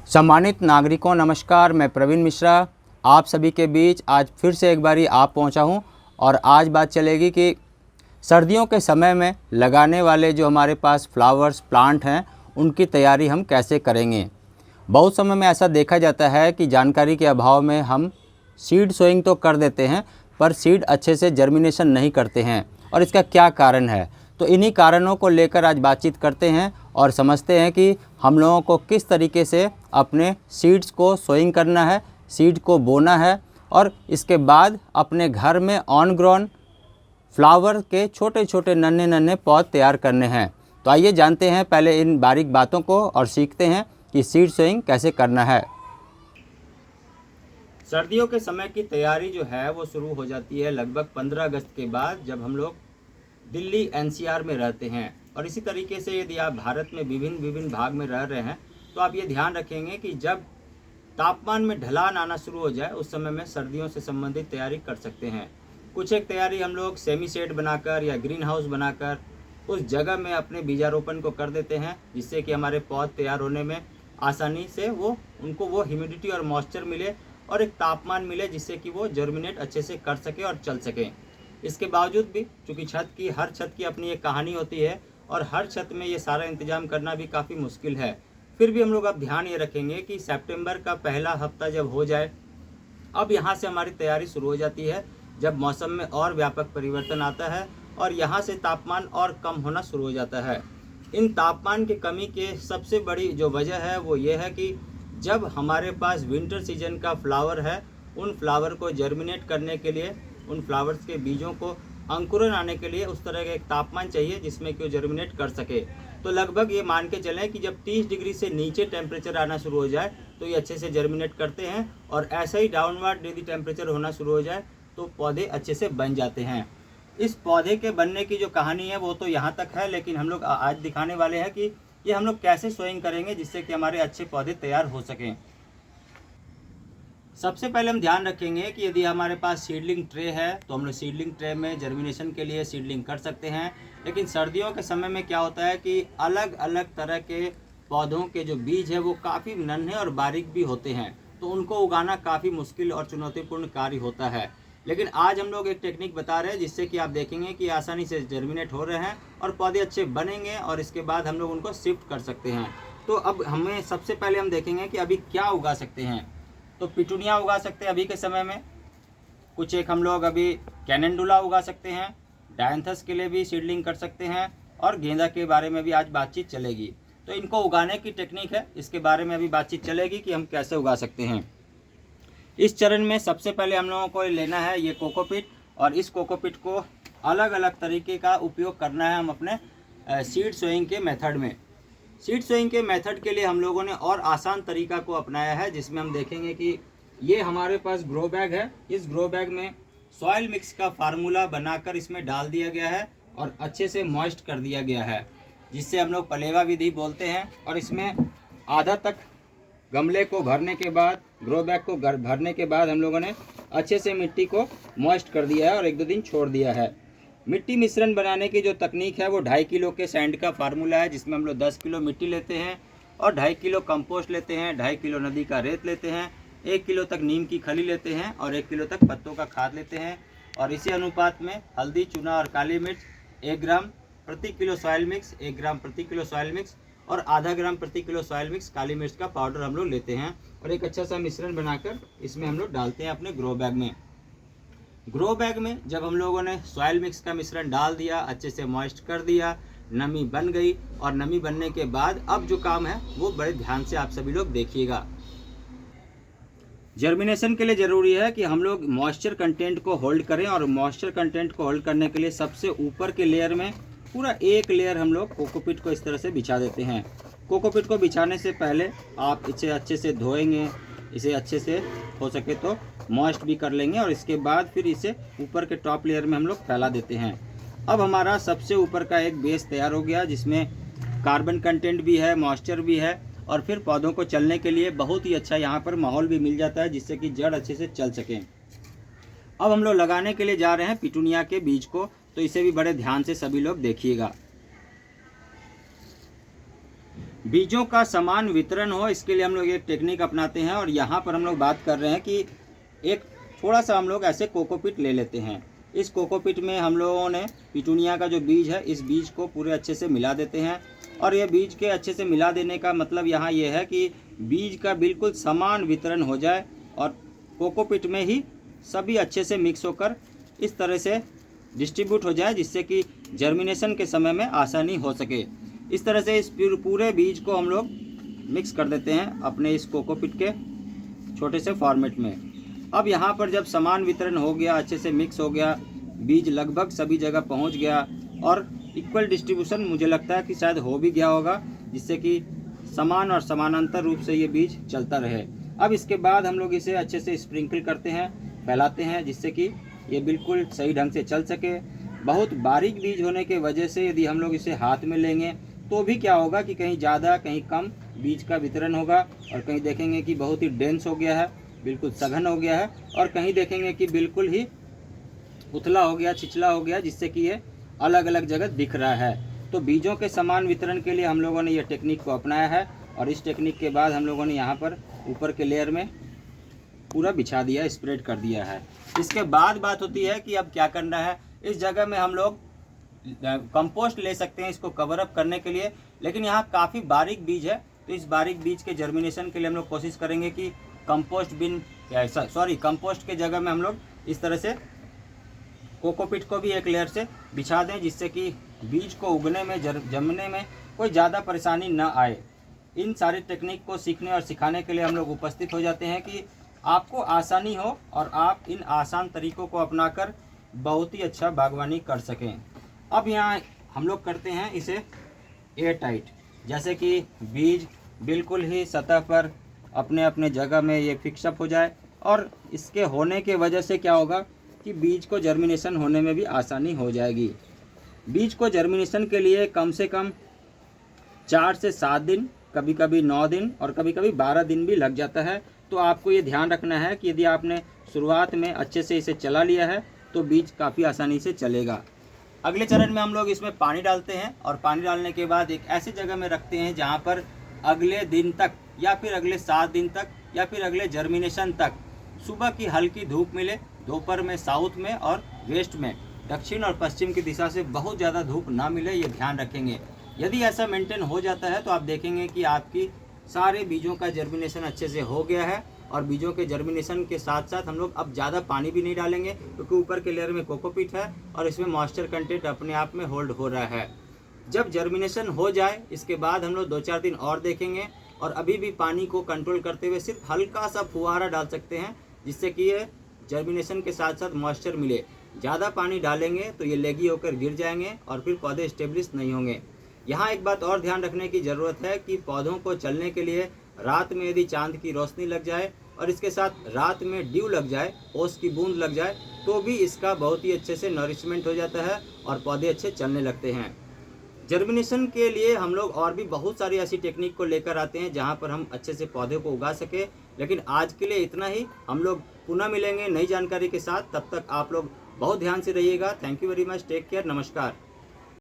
सम्मानित नागरिकों नमस्कार, मैं प्रवीण मिश्रा आप सभी के बीच आज फिर से एक बारी आप पहुंचा हूं और आज बात चलेगी कि सर्दियों के समय में लगाने वाले जो हमारे पास फ्लावर्स प्लांट हैं उनकी तैयारी हम कैसे करेंगे। बहुत समय में ऐसा देखा जाता है कि जानकारी के अभाव में हम सीड सोइंग तो कर देते हैं पर सीड अच्छे से जर्मिनेशन नहीं करते हैं और इसका क्या कारण है। तो इन्हीं कारणों को लेकर आज बातचीत करते हैं और समझते हैं कि हम लोगों को किस तरीके से अपने सीड्स को सोइंग करना है, सीड को बोना है और इसके बाद अपने घर में ऑन ग्राउंड फ्लावर के छोटे छोटे नन्हे नन्हे पौध तैयार करने हैं। तो आइए जानते हैं पहले इन बारीक बातों को और सीखते हैं कि सीड सोइंग कैसे करना है। सर्दियों के समय की तैयारी जो है वो शुरू हो जाती है लगभग 15 अगस्त के बाद, जब हम लोग दिल्ली एनसीआर में रहते हैं। और इसी तरीके से यदि आप भारत में विभिन्न भाग में रह रहे हैं तो आप ये ध्यान रखेंगे कि जब तापमान में ढलान आना शुरू हो जाए उस समय में सर्दियों से संबंधित तैयारी कर सकते हैं। कुछ एक तैयारी हम लोग सेमी शेड बनाकर या ग्रीन हाउस बनाकर उस जगह में अपने बीजारोपण को कर देते हैं, जिससे कि हमारे पौध तैयार होने में आसानी से उनको वो ह्यूमिडिटी और मॉइस्चर मिले और एक तापमान मिले जिससे कि वो जर्मिनेट अच्छे से कर सके और चल सकें। इसके बावजूद भी चूँकि हर छत की अपनी एक कहानी होती है और हर छत में ये सारा इंतजाम करना भी काफ़ी मुश्किल है, फिर भी हम लोग अब ध्यान ये रखेंगे कि सितंबर का पहला हफ्ता जब हो जाए, अब यहाँ से हमारी तैयारी शुरू हो जाती है, जब मौसम में और व्यापक परिवर्तन आता है और यहाँ से तापमान और कम होना शुरू हो जाता है। इन तापमान की कमी के सबसे बड़ी जो वजह है वो ये है कि जब हमारे पास विंटर सीजन का फ्लावर है, उन फ्लावर को जर्मिनेट करने के लिए, उन फ्लावर्स के बीजों को अंकुरन आने के लिए उस तरह का एक तापमान चाहिए जिसमें कि वो जर्मिनेट कर सके। तो लगभग ये मान के चलें कि जब 30 डिग्री से नीचे टेम्परेचर आना शुरू हो जाए तो ये अच्छे से जर्मिनेट करते हैं और ऐसा ही डाउनवर्ड यदि टेम्परेचर होना शुरू हो जाए तो पौधे अच्छे से बन जाते हैं। इस पौधे के बनने की जो कहानी है वो तो यहाँ तक है, लेकिन हम लोग आज दिखाने वाले हैं कि ये हम लोग कैसे सोइंग करेंगे जिससे कि हमारे अच्छे पौधे तैयार हो सकें। सबसे पहले हम ध्यान रखेंगे कि यदि हमारे पास सीडलिंग ट्रे है तो हम लोग सीडलिंग ट्रे में जर्मिनेशन के लिए सीडलिंग कर सकते हैं। लेकिन सर्दियों के समय में क्या होता है कि अलग अलग तरह के पौधों के जो बीज है वो काफ़ी नन्हे और बारीक भी होते हैं, तो उनको उगाना काफ़ी मुश्किल और चुनौतीपूर्ण कार्य होता है। लेकिन आज हम लोग एक टेक्निक बता रहे हैं जिससे कि आप देखेंगे कि आसानी से जर्मिनेट हो रहे हैं और पौधे अच्छे बनेंगे और इसके बाद हम लोग उनको शिफ्ट कर सकते हैं। तो अब हमें सबसे पहले हम देखेंगे कि अभी क्या उगा सकते हैं। तो पिटूनिया उगा सकते हैं अभी के समय में, कुछ एक हम लोग अभी कैनेंडुला उगा सकते हैं, डायंथस के लिए भी सीडलिंग कर सकते हैं और गेंदा के बारे में भी आज बातचीत चलेगी। तो इनको उगाने की टेक्निक है, इसके बारे में अभी बातचीत चलेगी कि हम कैसे उगा सकते हैं। इस चरण में सबसे पहले हम लोगों को लेना है ये कोकोपीट, और इस कोकोपीट को अलग अलग तरीके का उपयोग करना है हम अपने सीड सोइंग के मेथड में। सीड सोइंग के मेथड के लिए हम लोगों ने और आसान तरीका को अपनाया है, जिसमें हम देखेंगे कि ये हमारे पास ग्रो बैग है। इस ग्रो बैग में सॉइल मिक्स का फार्मूला बनाकर इसमें डाल दिया गया है और अच्छे से मॉइस्ट कर दिया गया है, जिससे हम लोग पलेवा विधि बोलते हैं। और इसमें आधा तक गमले को भरने के बाद, ग्रो बैग को भरने के बाद हम लोगों ने अच्छे से मिट्टी को मॉइस्ट कर दिया है और 1-2 दिन छोड़ दिया है। मिट्टी मिश्रण बनाने की जो तकनीक है वो 2.5 किलो के सैंड का फार्मूला है, जिसमें हम लोग 10 किलो मिट्टी लेते हैं और 2.5 किलो कंपोस्ट लेते हैं, 2.5 किलो नदी का रेत लेते हैं, 1 किलो तक नीम की खली लेते हैं और 1 किलो तक पत्तों का खाद लेते हैं। और इसी अनुपात में हल्दी, चूना और काली मिर्च 1 ग्राम प्रति किलो सॉइल मिक्स, 1 ग्राम प्रति किलो सॉइल मिक्स और आधा ग्राम प्रति किलो सॉइल मिक्स काली मिर्च का पाउडर हम लोग लेते हैं और एक अच्छा सा मिश्रण बनाकर इसमें हम लोग डालते हैं अपने ग्रो बैग में। ग्रो बैग में जब हम लोगों ने सॉइल मिक्स का मिश्रण डाल दिया, अच्छे से मॉइस्ट कर दिया, नमी बन गई और नमी बनने के बाद अब जो काम है वो बड़े ध्यान से आप सभी लोग देखिएगा। जर्मिनेशन के लिए ज़रूरी है कि हम लोग मॉइस्चर कंटेंट को होल्ड करें और मॉइस्चर कंटेंट को होल्ड करने के लिए सबसे ऊपर के लेयर में पूरा एक लेयर हम लोग कोकोपीट को इस तरह से बिछा देते हैं। कोकोपीट को बिछाने से पहले आप इसे अच्छे से धोएंगे, इसे अच्छे से हो सके तो मॉइस्ट भी कर लेंगे और इसके बाद फिर इसे ऊपर के टॉप लेयर में हम लोग फैला देते हैं। अब हमारा सबसे ऊपर का एक बेस तैयार हो गया, जिसमें कार्बन कंटेंट भी है, मॉइस्चर भी है और फिर पौधों को चलने के लिए बहुत ही अच्छा यहाँ पर माहौल भी मिल जाता है, जिससे कि जड़ अच्छे से चल सकें। अब हम लोग लगाने के लिए जा रहे हैं पिटूनिया के बीज को, तो इसे भी बड़े ध्यान से सभी लोग देखिएगा। बीजों का समान वितरण हो, इसके लिए हम लोग एक टेक्निक अपनाते हैं। और यहाँ पर हम लोग बात कर रहे हैं कि एक थोड़ा सा हम लोग ऐसे कोकोपीट ले लेते हैं। इस कोकोपीट में हम लोगों ने पिटूनिया का जो बीज है, इस बीज को पूरे अच्छे से मिला देते हैं। और ये बीज के अच्छे से मिला देने का मतलब यहाँ ये है कि बीज का बिल्कुल समान वितरण हो जाए और कोकोपीट में ही सभी अच्छे से मिक्स होकर इस तरह से डिस्ट्रीब्यूट हो जाए, जिससे कि जर्मिनेशन के समय में आसानी हो सके। इस तरह से इस पूरे बीज को हम लोग मिक्स कर देते हैं अपने इस कोकोपीट के छोटे से फॉर्मेट में। अब यहाँ पर जब समान वितरण हो गया, अच्छे से मिक्स हो गया, बीज लगभग सभी जगह पहुँच गया और इक्वल डिस्ट्रीब्यूशन मुझे लगता है कि शायद हो भी गया होगा, जिससे कि समान और समानांतर रूप से ये बीज चलता रहे। अब इसके बाद हम लोग इसे अच्छे से स्प्रिंकल करते हैं, फैलाते हैं, जिससे कि ये बिल्कुल सही ढंग से चल सके। बहुत बारीक बीज होने के वजह से यदि हम लोग इसे हाथ में लेंगे तो भी क्या होगा कि कहीं ज़्यादा कहीं कम बीज का वितरण होगा, और कहीं देखेंगे कि बहुत ही डेंस हो गया है, बिल्कुल सघन हो गया है, और कहीं देखेंगे कि बिल्कुल ही उथला हो गया, छिछला हो गया, जिससे कि ये अलग अलग जगह दिख रहा है। तो बीजों के समान वितरण के लिए हम लोगों ने ये टेक्निक को अपनाया है। और इस टेक्निक के बाद हम लोगों ने यहाँ पर ऊपर के लेयर में पूरा बिछा दिया, स्प्रेड कर दिया है। इसके बाद बात होती है कि अब क्या करना है। इस जगह में हम लोग कंपोस्ट ले सकते हैं इसको कवर अप करने के लिए, लेकिन यहाँ काफ़ी बारीक बीज है, तो इस बारीक बीज के जर्मिनेशन के लिए हम लोग कोशिश करेंगे कि कंपोस्ट के जगह में हम लोग इस तरह से कोकोपीट को भी एक लेयर से बिछा दें, जिससे कि बीज को उगने में जमने में कोई ज़्यादा परेशानी न आए। इन सारी टेक्निक को सीखने और सिखाने के लिए हम लोग उपस्थित हो जाते हैं कि आपको आसानी हो और आप इन आसान तरीकों को अपनाकर बहुत ही अच्छा बागवानी कर सकें। अब यहाँ हम लोग करते हैं इसे एयर टाइट, जैसे कि बीज बिल्कुल ही सतह पर अपने अपने जगह में ये फिक्सअप हो जाए, और इसके होने के वजह से क्या होगा कि बीज को जर्मिनेशन होने में भी आसानी हो जाएगी। बीज को जर्मिनेशन के लिए कम से कम 4 से 7 दिन, कभी कभी 9 दिन और कभी कभी 12 दिन भी लग जाता है। तो आपको ये ध्यान रखना है कि यदि आपने शुरुआत में अच्छे से इसे चला लिया है तो बीज काफ़ी आसानी से चलेगा। अगले चरण में हम लोग इसमें पानी डालते हैं, और पानी डालने के बाद एक ऐसी जगह में रखते हैं जहाँ पर अगले दिन तक या फिर अगले 7 दिन तक या फिर अगले जर्मिनेशन तक सुबह की हल्की धूप मिले, दोपहर में साउथ में और वेस्ट में, दक्षिण और पश्चिम की दिशा से बहुत ज़्यादा धूप ना मिले, ये ध्यान रखेंगे। यदि ऐसा मेंटेन हो जाता है तो आप देखेंगे कि आपकी सारे बीजों का जर्मिनेशन अच्छे से हो गया है। और बीजों के जर्मिनेशन के साथ साथ हम लोग अब ज़्यादा पानी भी नहीं डालेंगे, क्योंकि ऊपर के लेयर में कोकोपीट है और इसमें मॉइस्चर कंटेंट अपने आप में होल्ड हो रहा है। जब जर्मिनेशन हो जाए इसके बाद हम लोग 2-4 दिन और देखेंगे, और अभी भी पानी को कंट्रोल करते हुए सिर्फ हल्का सा फुहारा डाल सकते हैं, जिससे कि ये जर्मिनेशन के साथ साथ मॉइस्चर मिले। ज़्यादा पानी डालेंगे तो ये लेगी होकर गिर जाएंगे और फिर पौधे स्टेब्लिश नहीं होंगे। यहाँ एक बात और ध्यान रखने की ज़रूरत है कि पौधों को चलने के लिए रात में यदि चांद की रोशनी लग जाए और इसके साथ रात में ड्यू लग जाए, ओस की बूंद लग जाए, तो भी इसका बहुत ही अच्छे से नरिशमेंट हो जाता है और पौधे अच्छे चलने लगते हैं। जर्मिनेशन के लिए हम लोग और भी बहुत सारी ऐसी टेक्निक को लेकर आते हैं जहाँ पर हम अच्छे से पौधे को उगा सके, लेकिन आज के लिए इतना ही। हम लोग पुनः मिलेंगे नई जानकारी के साथ, तब तक आप लोग बहुत ध्यान से रहिएगा। Thank you very much, take care, नमस्कार।